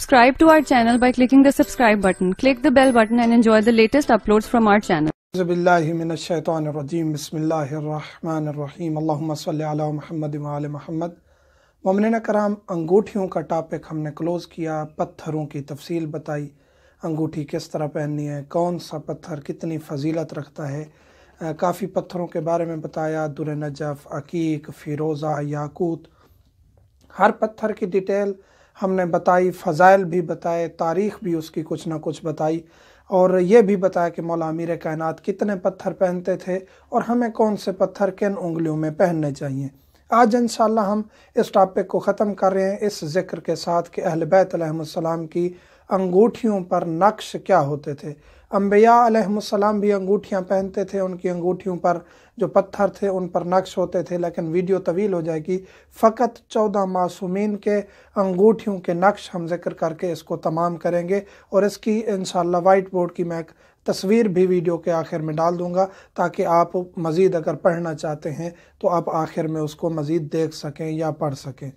Subscribe to our channel by clicking the subscribe button. Click the bell button and enjoy the latest uploads from our channel. बिस्मिल्लाहिर्रहमानिर्रहीम बिस्मिल्लाहिर्रहमानिर्रहीम अल्लाहुम्मा सल्ली अला मुहम्मद व आले मुहम्मद। मोमिनीन कराम, अंगूठियों का टॉपिक हमने क्लोज़ किया, पत्थरों की तफसील बताई, अंगूठी किस तरह पहननी है, कौन सा पत्थर कितनी फजीलत रखता है, काफ़ी पत्थरों के बारे में बताया, दुर नजफ़, अकीक, फ़िरोज़ा, याकूत, हर पत्थर की डिटेल हमने बताई, फ़ज़ाइल भी बताए, तारीख़ भी उसकी कुछ ना कुछ बताई, और ये भी बताया कि मौला अमीर कायनात कितने पत्थर पहनते थे और हमें कौन से पत्थर किन उंगलियों में पहनने चाहिए। आज इंशाअल्लाह हम इस टॉपिक को ख़त्म कर रहे हैं इस ज़िक्र के साथ कि अहले बैत अलैहिमुस्सलाम की अंगूठियों पर नक्श क्या होते थे। अंबिया अलैहिमुस्सलाम भी अंगूठियां पहनते थे, उनकी अंगूठियों पर जो पत्थर थे उन पर नक्श होते थे, लेकिन वीडियो तवील हो जाएगी। फ़कत 14 मासूमीन के अंगूठियों के नक्श हम जिक्र करके इसको तमाम करेंगे, और इसकी इंशाअल्लाह वाइट बोर्ड की मैं एक तस्वीर भी वीडियो के आखिर में डाल दूंगा, ताकि आप मज़ीद अगर पढ़ना चाहते हैं तो आप आखिर में उसको मज़ीद देख सकें या पढ़ सकें।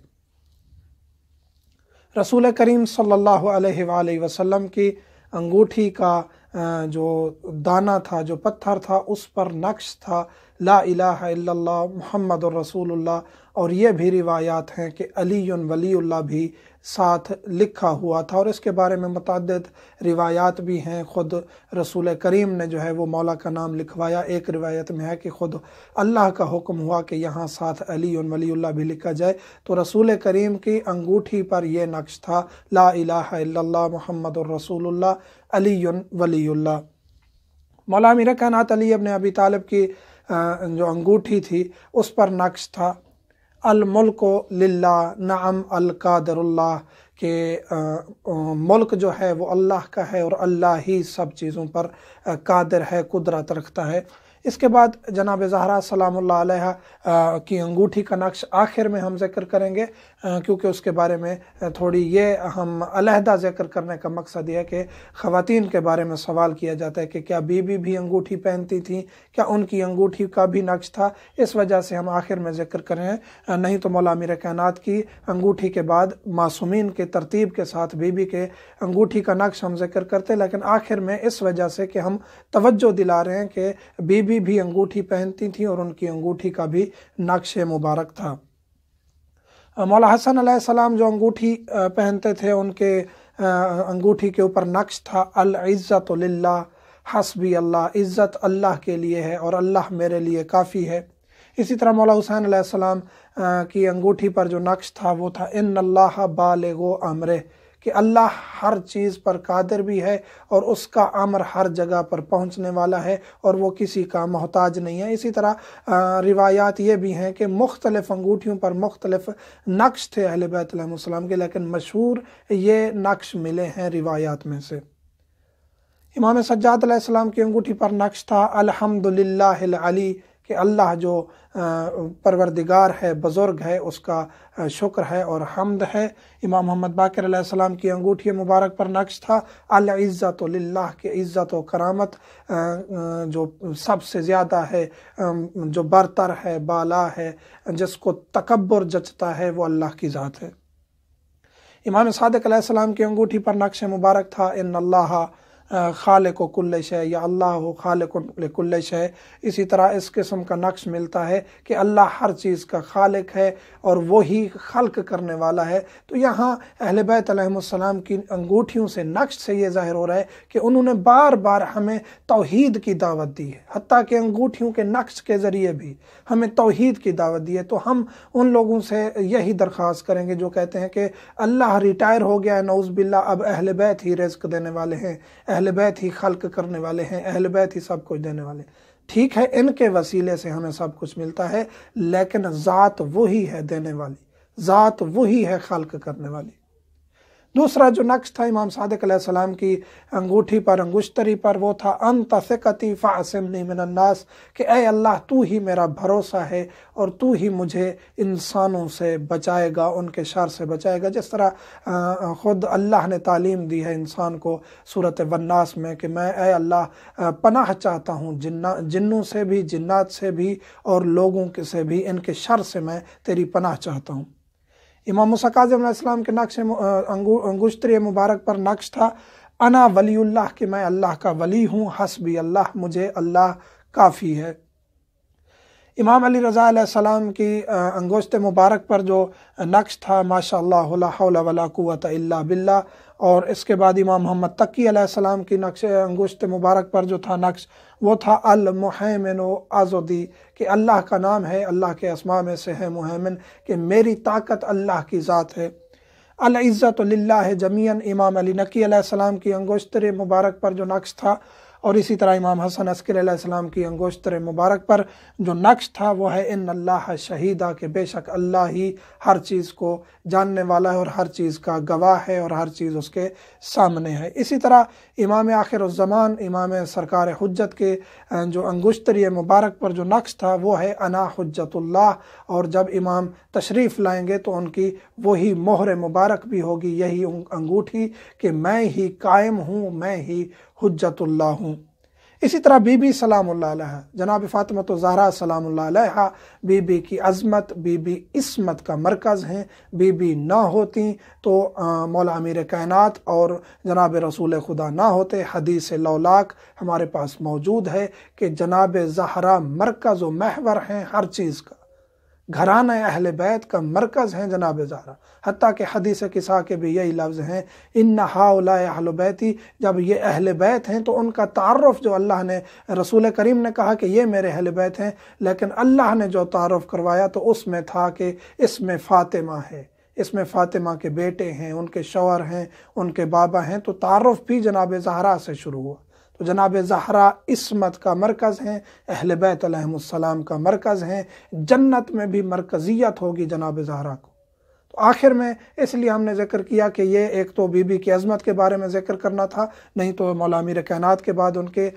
रसूल करीम सल्लल्लाहु अलैहि वसल्लम की अंगूठी का जो दाना था, जो पत्थर था, उस पर नक्श था ला इलाहा इल्लल्लाह मुहम्मदुर रसूलुल्लाह, और ये भी रिवायात हैं कि अलीयुन वलीउल्लाह भी साथ लिखा हुआ था, और इसके बारे में मुतअद्दिद रिवायात भी हैं। ख़ुद रसूल करीम ने जो है वो मौला का नाम लिखवाया। एक रिवायत में है कि ख़ुद अल्लाह का हुक्म हुआ कि यहाँ साथ अलीयुन वलीउल्लाह भी लिखा जाए, तो रसूल करीम की अंगूठी पर यह नक्श था ला इलाहा इल्लल्लाह मुहम्मदुर रसूलुल्लाह अलीयुन वलीउल्लाह। मौला अमीर कायनात अली इब्न अबी तालिब की जो अंगूठी थी उस पर नक्श था अल मुल्को लिल्लाह नअम अल कादरुल्लाह, के मुल्क जो है वो अल्लाह का है और अल्लाह ही सब चीज़ों पर कादिर है, कुदरत रखता है। इसके बाद जनाब ज़हरा सलामुल्लाह अलैहा की अंगूठी का नक्श आखिर में हम जिक्र करेंगे, क्योंकि उसके बारे में थोड़ी ये हम अलहदा जिक्र करने का मकसद ये है कि ख़वातीन के बारे में सवाल किया जाता है कि क्या बीबी भी अंगूठी पहनती थी, क्या उनकी अंगूठी का भी नक्श था। इस वजह से हम आखिर में जिक्र करें, नहीं तो मौला अमीर कायनात की अंगूठी के बाद मासूमीन के तरतीब के साथ बीबी के अंगूठी का नक्श हम जिक्र करते, लेकिन आखिर में इस वजह से कि हम तवज्जो दिला रहे हैं कि बीबी भी अंगूठी पहनती थी और उनकी अंगूठी का भी नक्श मुबारक था। मौला हसन अलैहिस्सलाम जो अंगूठी पहनते थे, उनके अंगूठी के ऊपर नक्श था अल इज़्ज़तु लिल्लाह हस्बी अल्लाह, इज़्ज़त अल्लाह के लिए है और अल्लाह मेरे लिए काफ़ी है। इसी तरह मौला हुसैन अलैहिस्सलाम की अंगूठी पर जो नक्श था वो था इन्नल्लाह बालिगु अम्रे, कि अल्लाह हर चीज़ पर कादिर भी है और उसका अमर हर जगह पर पहुंचने वाला है और वो किसी का मोहताज नहीं है। इसी तरह रिवायात ये भी हैं कि मुख्तलिफ़ अंगूठियों पर मुख्तलिफ़ नक्श थे अहले बैत अलैहिमुस्सलाम के, लेकिन मशहूर ये नक्श मिले हैं रिवायात में से। इमाम सज्जाद अलैहिस्सलाम की अंगूठी पर नक्श था अल्हम्दुलिल्लाहिल अली, कि अल्लाह जो परवरदिगार है, बुज़ुर्ग है, उसका शुक्र है और हम्द है। इमाम मोहम्मद बाक़िर अलैहिस्सलाम की अंगूठी मुबारक पर नक्श था अल इज़्ज़तु लिल्लाह, के इज़्ज़त व करामत जो सबसे ज़्यादा है, जो बरतर है, बाला है, जिसको तकब्बुर जचता है, वो अल्लाह की ज़ात है। इमाम सादिक़ अलैहिस्सलाम की अंगूठी पर नक्श मुबारक था इन्नल्लाह खालिक़ु कुल्लि शै, या अल्लाह खालिक़ु कुल्लि शै। इसी तरह इस किस्म का नक्श मिलता है कि अल्लाह हर चीज़ का खालिक है और वही खल्क करने वाला है। तो यहाँ अहले बैत अलैहिमुस्सलाम की अंगूठियों से, नक्श से ये ज़ाहिर हो रहा है कि उन्होंने बार बार हमें तौहीद की दावत दी है, हत्ता कि अंगूठियों के नक्श के ज़रिए भी हमें तौहीद की दावत दी है। तो हम उन लोगों से यही दरख्वास्त करेंगे जो कहते हैं कि अल्लाह रिटायर हो गया है, नऊज़ बिल्लाह, अब अहले बैत ही रिज़्क़ देने वाले हैं, अहले बैत ही खल्क करने वाले हैं, अहले बैत ही सब कुछ देने वाले। ठीक है, इनके वसीले से हमें सब कुछ मिलता है, लेकिन ज़ात वही है देने वाली, ज़ात वही है खल्क करने वाली। दूसरा जो नक्श था इमाम सादिक़ अलैहिस्सलाम की अंगूठी पर, अंगुश्तरी पर, वो था अंत सिक़ती फ़असिमनी मिनन्नास, कि ऐ अल्लाह तू ही मेरा भरोसा है और तू ही मुझे इंसानों से बचाएगा, उनके शर से बचाएगा। जिस तरह ख़ुद अल्लाह ने तालीम दी है इंसान को सूरत वन्नास में कि मैं ऐ अल्लाह पनाह चाहता हूँ जिन्नों से भी, जिन्नात से भी और लोगों के से भी, इनके शर से मैं तेरी पनाह चाहता हूँ। امام موسیٰ کاظم علیہ السلام کے نقش انگشتری مبارک پر نقش تھا انا ولی اللہ، کہ میں اللہ کا ولی ہوں، حسبی اللہ، مجھے اللہ کافی ہے۔ امام علی رضا علیہ السلام کی انگشت مبارک پر جو نقش تھا ماشاء اللہ لا حول ولا قوۃ الا باللہ، اور اس کے بعد امام محمد تقی علیہ السلام کی نقش انگشت مبارک پر جو تھا نقش وہ تھا المحیمن آزودی، کہ اللہ کا نام ہے، اللہ کے اسماء میں سے ہے محیمن، کہ میری طاقت اللہ کی ذات ہے۔ العزت للہ جمیعا، امام علی نقی علیہ السلام کی انگشتر مبارک پر جو نقش تھا، اور اسی طرح امام حسن عسکری علیہ السلام کی انگشتر مبارک پر جو نقش تھا وہ ہے ان اللہ شہیدہ، کہ بے شک اللہ ہی ہر چیز کو جاننے والا ہے اور ہر چیز کا گواہ ہے اور ہر چیز اس کے سامنے ہے۔ اسی طرح امام آخر الزمان، امام سرکار حجت کے جو انگشتری مبارک پر جو نقش تھا وہ ہے انا حجت اللہ، اور جب امام تشریف لائیں گے تو ان کی وہی مہر مبارک بھی ہوگی، یہی انگوٹھی، کہ میں ہی قائم ہوں، میں ہی حجت اللہ ہوں۔ اسی طرح بی بی سلام اللہ علیہ، جناب فاطمہ الزہرا سلام اللہ علیہ، بی بی کی عظمت، بی بی عصمت کا مرکز ہیں۔ بی بی نہ ہوتی تو مولا امیر کائنات اور جناب رسول خدا نہ ہوتے۔ حدیث لولاک ہمارے پاس موجود ہے کہ جناب زہرا مرکز و محور ہیں ہر چیز کا، گھرانہ اہل بیت کا مرکز ہیں جناب زہرا، حتیٰ کہ حدیث قصہ کے بھی یہی لفظ ہیں ان ہؤلاء اہل بیتی، جب یہ اہل بیت ہیں تو ان کا تعارف جو اللہ نے، رسول کریم نے کہا کہ یہ میرے اہل بیت ہیں، لیکن اللہ نے جو تعارف کروایا تو اس میں تھا کہ اس میں فاطمہ ہے، اس میں فاطمہ کے بیٹے ہیں، ان کے شوہر ہیں، ان کے بابا ہیں، تو تعارف بھی جناب زہرا سے شروع ہوا۔ تو جناب زہرا عصمت کا مرکز ہیں، اہل بیت علیہم السلام کا مرکز ہیں، جنت میں بھی مرکزیت ہوگی جناب زہرا کو۔ تو آخر میں اس لیے ہم نے ذکر کیا کہ یہ ایک تو بی بی کی عظمت کے بارے میں ذکر کرنا تھا، نہیں تو مولا امیر کائنات کے بعد ان کے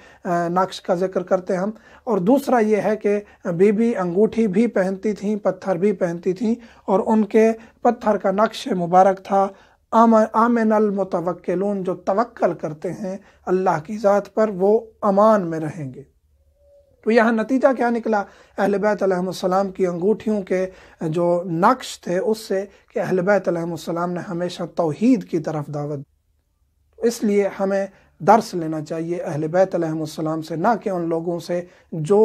نقش کا ذکر کرتے ہم، اور دوسرا یہ ہے کہ بی بی انگوٹھی بھی پہنتی تھیں، پتھر بھی پہنتی تھیں، اور ان کے پتھر کا نقش مبارک تھا آمن المتوکلون، جو توکل کرتے ہیں اللہ کی ذات پر وہ امان میں رہیں گے۔ تو یہاں نتیجہ کیا نکلا اہل بیت علیہم السلام کی انگوٹھیوں کے جو نقش تھے اس سے، کہ اہل بیت علیہم السلام نے ہمیشہ توحید کی طرف دعوت دی۔ اس لیے ہمیں درس لینا چاہیے اہل بیت علیہم السلام سے، نہ کہ ان لوگوں سے جو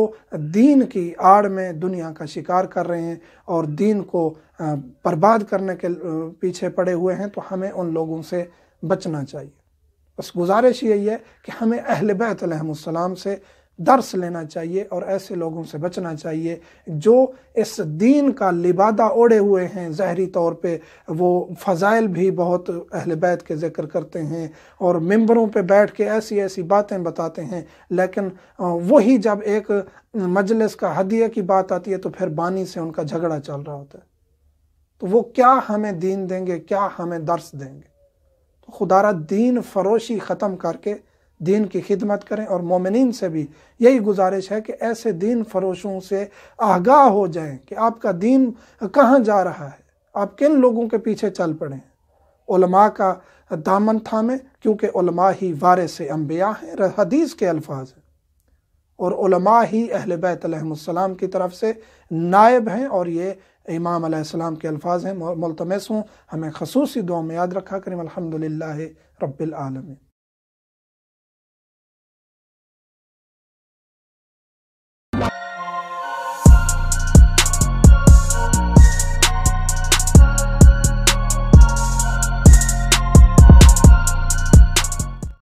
دین کی آڑ میں دنیا کا شکار کر رہے ہیں اور دین کو برباد کرنے کے پیچھے پڑے ہوئے ہیں، تو ہمیں ان لوگوں سے بچنا چاہیے۔ بس گزارش یہی ہے کہ ہمیں اہل بیت علیہم السلام سے درس لینا چاہیے اور ایسے لوگوں سے بچنا چاہیے جو اس دین کا لبادہ اوڑے ہوئے ہیں، ظاہری طور پہ وہ فضائل بھی بہت اہل بیت کے ذکر کرتے ہیں اور ممبروں پہ بیٹھ کے ایسی ایسی باتیں بتاتے ہیں، لیکن وہی جب ایک مجلس کا ہدیہ کی بات آتی ہے تو پھر بانی سے ان کا جھگڑا چل رہا ہوتا ہے، تو وہ کیا ہمیں دین دیں گے، کیا ہمیں درس دیں گے؟ تو خدا را دین فروشی ختم کر کے دین کی خدمت کریں، اور مومنین سے بھی یہی گزارش ہے کہ ایسے دین فروشوں سے آگاہ ہو جائیں کہ آپ کا دین کہاں جا رہا ہے، آپ کن لوگوں کے پیچھے چل پڑے ہیں۔ علماء کا دامن تھامیں، کیونکہ علماء ہی وارث انبیاء ہیں، حدیث کے الفاظ ہیں، اور علماء ہی اہل بیت علیہم السلام کی طرف سے نائب ہیں، اور یہ امام علیہ السلام کے الفاظ ہیں۔ ملتمس ہوں ہمیں خصوصی دعا میں یاد رکھا کریں۔ الحمدللہ رب العالمین۔